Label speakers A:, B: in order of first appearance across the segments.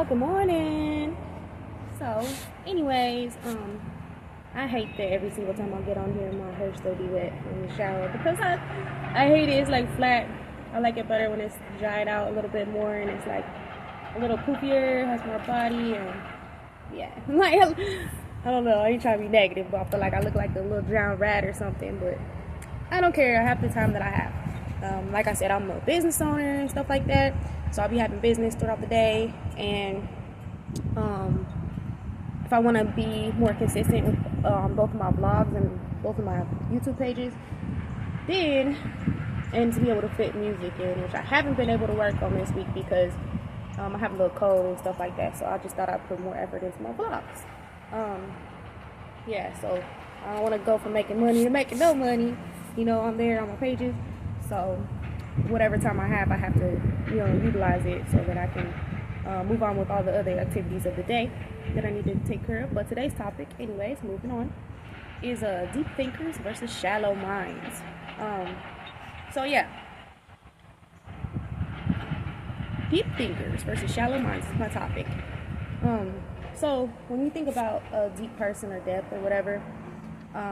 A: y'all. Good morning. So, anyways, I hate that every single time I get on here, my hair still be wet in the shower because I hate it. It's like flat. I like it better when it's dried out a little bit more and it's like a little poofier, has more body, and yeah. Like I don't know. I ain't trying to be negative, but I feel like I look like a little drowned rat or something. But I don't care. I have the time that I have. Like I said, I'm a business owner and stuff like that, so I'll be having business throughout the day. And if I want to be more consistent with both of my vlogs and both of my YouTube pages, then and to be able to fit music in, which I haven't been able to work on this week because I have a little cold and stuff like that. So I just thought I'd put more effort into my vlogs. Yeah, so I don't want to go from making money to making no money, on there on my pages. So whatever time I have to, utilize it so that I can move on with all the other activities of the day that I need to take care of. But today's topic, anyways, moving on, is deep thinkers versus shallow minds. So yeah, deep thinkers versus shallow minds is my topic. So when you think about a deep person or depth or whatever,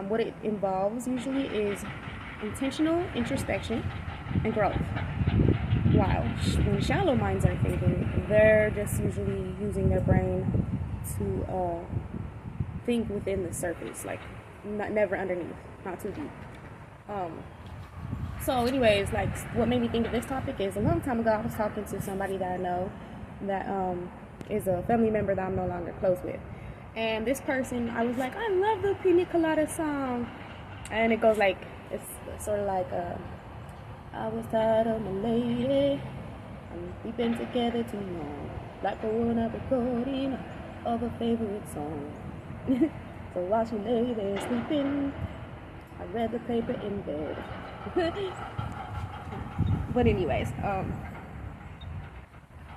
A: what it involves usually is intentional introspection and growth. While when shallow minds are thinking, they're just usually using their brain to think within the surface, like never underneath, not too deep. So anyways, like what made me think of this topic is a long time ago I was talking to somebody that I know that is a family member that I'm no longer close with. And this person, I was like, I love the Pina Colada song. And it goes like, it's sort of like, I was tired of my lady, and we've been together too long, like the one I recording of a favorite song. So while she lay there sleeping, I read the paper in bed. But anyways,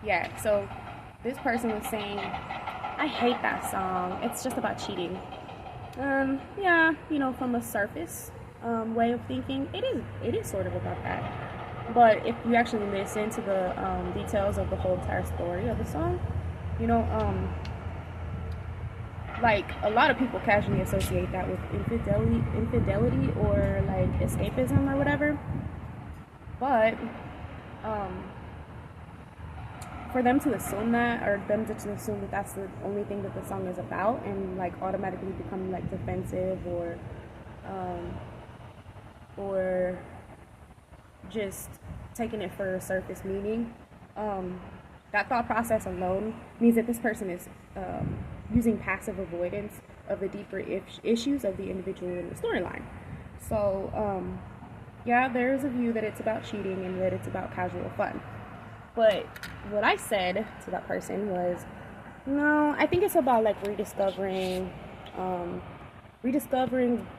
A: yeah, so this person was saying, I hate that song. It's just about cheating. Yeah, from a surface way of thinking, it is sort of about that. But if you actually listen to the details of the whole entire story of the song, like a lot of people casually associate that with infidelity or like escapism or whatever. But for them to assume that, or them to assume that that's the only thing that the song is about, and like automatically become like defensive or just taking it for a surface meaning, that thought process alone means that this person is using passive avoidance of the deeper issues of the individual in the storyline. So yeah, there's a view that it's about cheating and that it's about casual fun. But what I said to that person was, no, I think it's about like rediscovering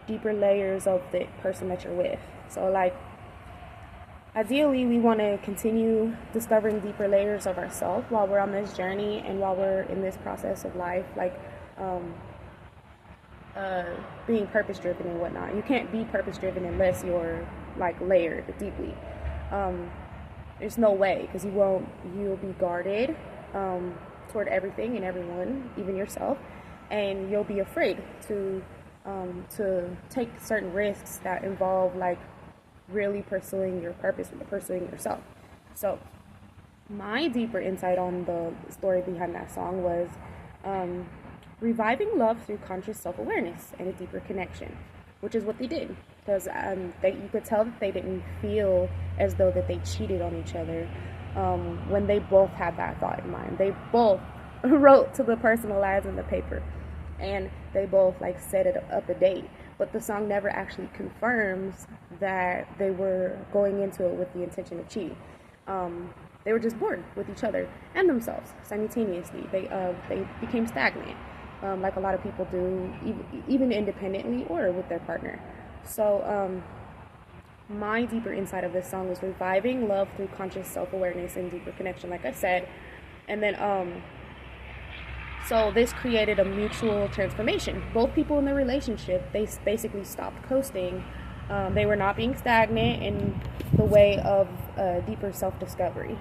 A: deeper layers of the person that you're with. So like, ideally, we want to continue discovering deeper layers of ourselves while we're on this journey and while we're in this process of life, like being purpose-driven and whatnot. You can't be purpose-driven unless you're like layered deeply. There's no way, because you'll be guarded toward everything and everyone, even yourself, and you'll be afraid to take certain risks that involve like really pursuing your purpose, pursuing yourself. So my deeper insight on the story behind that song was reviving love through conscious self-awareness and a deeper connection, which is what they did, because you could tell that they didn't feel as though that they cheated on each other when they both had that thought in mind. They both wrote to the personalized in the paper, and they both like set it up a date, but the song never actually confirms that they were going into it with the intention of cheating. They were just bored with each other and themselves simultaneously. They became stagnant, like a lot of people do, even independently or with their partner. So my deeper insight of this song was reviving love through conscious self-awareness and deeper connection, like I said. And then so this created a mutual transformation. Both people in the relationship, they basically stopped coasting. They were not being stagnant in the way of deeper self-discovery.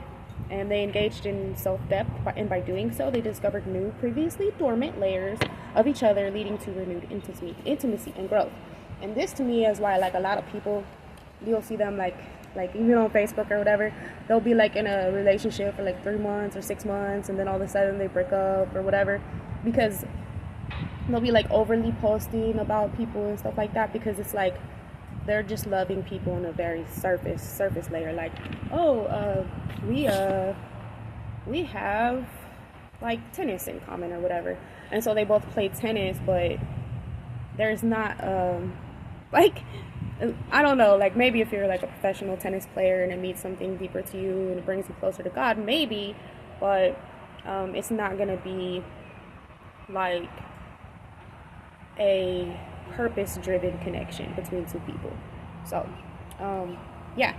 A: And they engaged in self-depth, and by doing so, they discovered new, previously dormant layers of each other, leading to renewed intimacy and growth. And this, to me, is why, like, a lot of people, you'll see them, like even on Facebook or whatever, they'll be, like, in a relationship for, like, 3 months or 6 months, and then all of a sudden they break up or whatever, because they'll be, like, overly posting about people and stuff like that, because it's, like, they're just loving people on a very surface layer. Like, oh, we have, like, tennis in common or whatever, and so they both play tennis, but there's not like, I don't know, like, maybe if you're, like, a professional tennis player and it means something deeper to you and it brings you closer to God, maybe, but it's not gonna be like a purpose-driven connection between two people. So, yeah,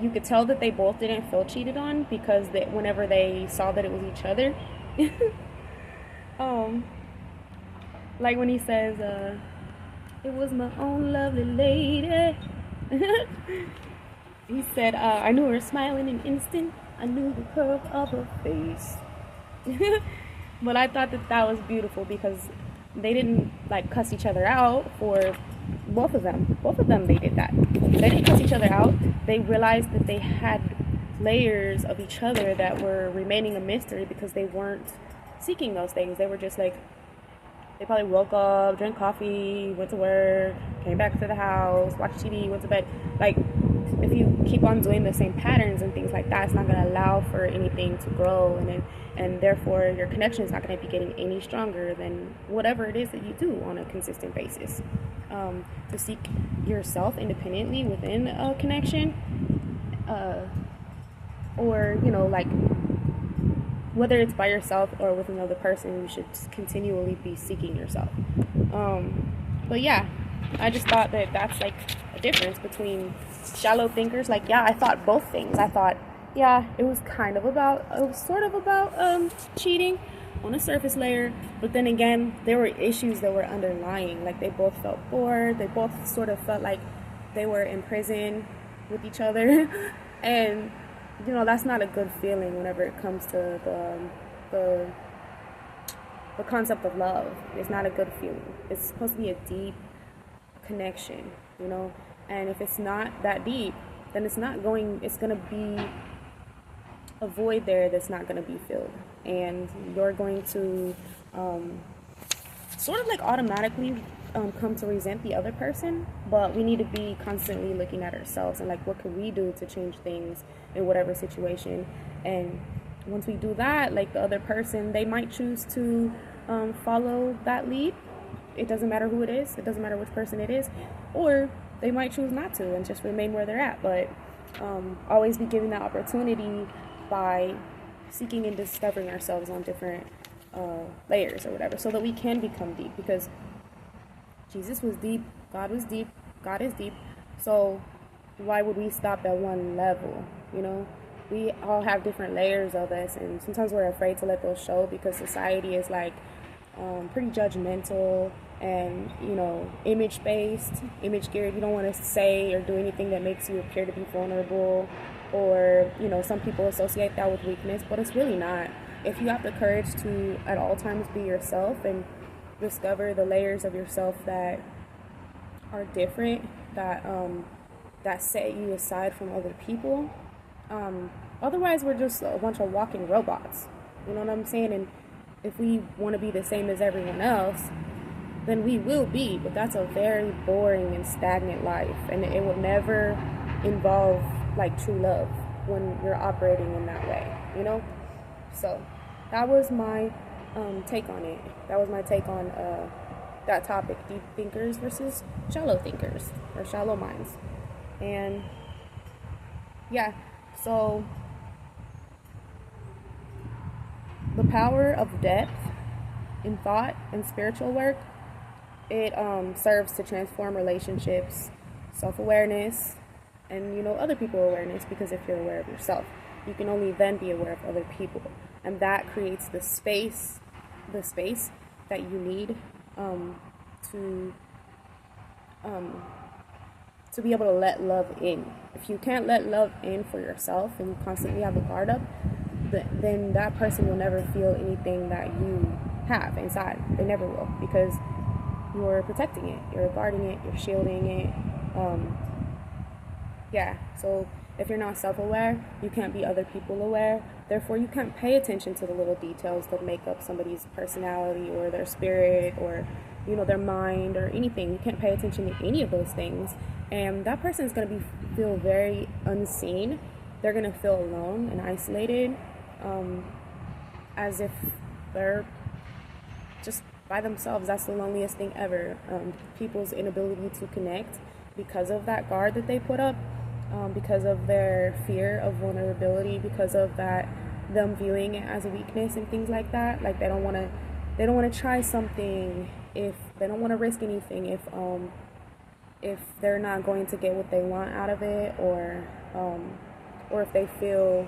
A: you could tell that they both didn't feel cheated on, because whenever they saw that it was each other, like when he says, "It was my own lovely lady." He said, "I knew her smile in an instant. I knew the curve of her face." But I thought that was beautiful, because they didn't, like, cuss each other out. For both of them, they did that. They didn't cuss each other out. They realized that they had layers of each other that were remaining a mystery, because they weren't seeking those things. They were just, like, they probably woke up, drank coffee, went to work, came back to the house, watched TV, went to bed. Like, if you keep on doing the same patterns and things like that, it's not going to allow for anything to grow, and therefore your connection is not going to be getting any stronger than whatever it is that you do on a consistent basis. To seek yourself independently within a connection, or, you know, like, whether it's by yourself or with another person, you should continually be seeking yourself. But yeah, I just thought that that's, like, a difference between shallow thinkers. Like, yeah, I thought both things. I thought, yeah, it was sort of about cheating on a surface layer, but then again, there were issues that were underlying. Like, they both felt bored. They both sort of felt like they were in prison with each other, and, you know, that's not a good feeling whenever it comes to the concept of love. It's not a good feeling. It's supposed to be a deep connection, you know, and if it's not that deep, then it's going to be a void there that's not going to be filled, and you're going to sort of, like, automatically come to resent the other person. But we need to be constantly looking at ourselves and, like, what can we do to change things in whatever situation. And once we do that, like, the other person, they might choose to follow that lead. It doesn't matter who it is, it doesn't matter which person it is, or they might choose not to and just remain where they're at. But always be given that opportunity by seeking and discovering ourselves on different layers or whatever, so that we can become deep, because Jesus was deep, God was deep, God is deep. So why would we stop at one level? You know, we all have different layers of us, and sometimes we're afraid to let those show, because society is, like, pretty judgmental and, you know, image geared. You don't want to say or do anything that makes you appear to be vulnerable, or, you know, some people associate that with weakness, but it's really not. If you have the courage to at all times be yourself and discover the layers of yourself that are different, that set you aside from other people, otherwise we're just a bunch of walking robots. You know what I'm saying? And if we want to be the same as everyone else, then we will be, but that's a very boring and stagnant life, and it will never involve, like, true love when you're operating in that way, you know? So that was my take on it. That was my take on that topic: deep thinkers versus shallow thinkers, or shallow minds. And yeah, so the power of depth in thought and spiritual work, it serves to transform relationships, self-awareness, and, you know, other people's awareness, because if you're aware of yourself, you can only then be aware of other people, and that creates the space that you need to to be able to let love in. If you can't let love in for yourself and you constantly have a guard up, then that person will never feel anything that you have inside. They never will, because you're protecting it, you're guarding it, you're shielding it. So if you're not self-aware, you can't be other people aware. Therefore, you can't pay attention to the little details that make up somebody's personality or their spirit or, their mind or anything. You can't pay attention to any of those things. And that person is going to feel very unseen. They're going to feel alone and isolated, as if they're just by themselves. That's the loneliest thing ever. People's inability to connect because of that guard that they put up, because of their fear of vulnerability, because of that, them viewing it as a weakness and things like that. Like they don't want to try something if they don't want to risk anything, if they're not going to get what they want out of it, or if they feel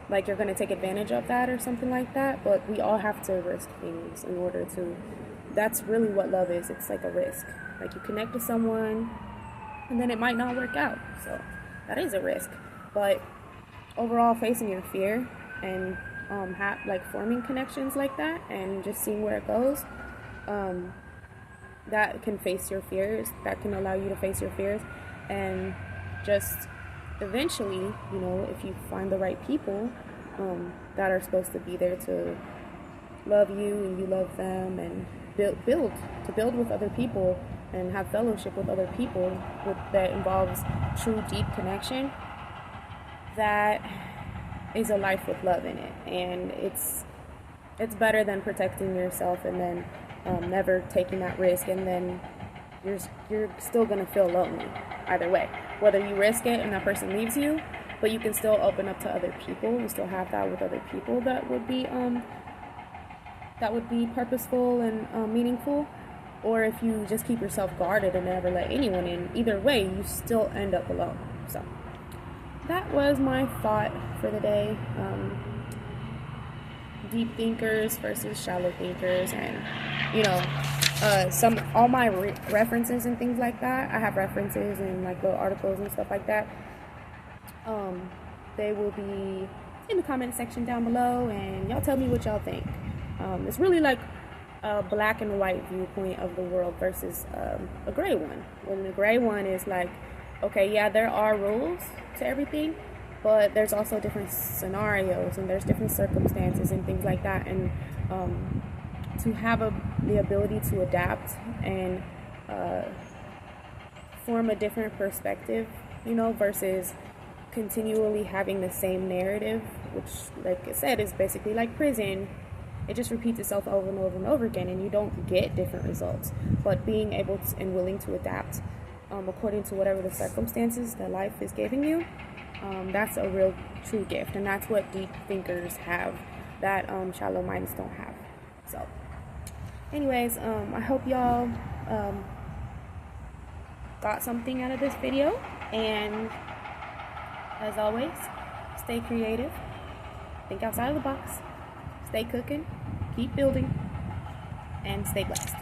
A: like you're going to take advantage of that or something like that. But we all have to risk things in order to, that's really what love is. It's like a risk. Like you connect with someone and then it might not work out. So that is a risk. But overall, facing your fear and forming connections like that and just seeing where it goes, that can face your fears. That can allow you to face your fears, and just eventually, if you find the right people that are supposed to be there to love you and you love them, and build with other people and have fellowship with other people that involves true deep connection, that is a life with love in it. And it's better than protecting yourself and then never taking that risk, and then you're still gonna feel lonely either way, whether you risk it and that person leaves you, but you can still open up to other people and still have that with other people that would be purposeful and meaningful. Or if you just keep yourself guarded and never let anyone in, either way you still end up alone. So that was my thought for the day. Deep thinkers versus shallow thinkers, and all my references and things like that. I have references and like little articles and stuff like that. They will be in the comment section down below, and y'all tell me what y'all think. It's really like a black and white viewpoint of the world versus a gray one. When the gray one is like, okay, yeah, there are rules to everything, but there's also different scenarios and there's different circumstances and things like that. And to have the ability to adapt and form a different perspective, versus continually having the same narrative, which, like I said, is basically like prison. It just repeats itself over and over and over again, and you don't get different results. But being able to, and willing to adapt according to whatever the circumstances that life is giving you, that's a real true gift, and that's what deep thinkers have that shallow minds don't have. So anyways, I hope y'all got something out of this video, and as always, stay creative, think outside of the box, stay cooking, keep building, and stay blessed.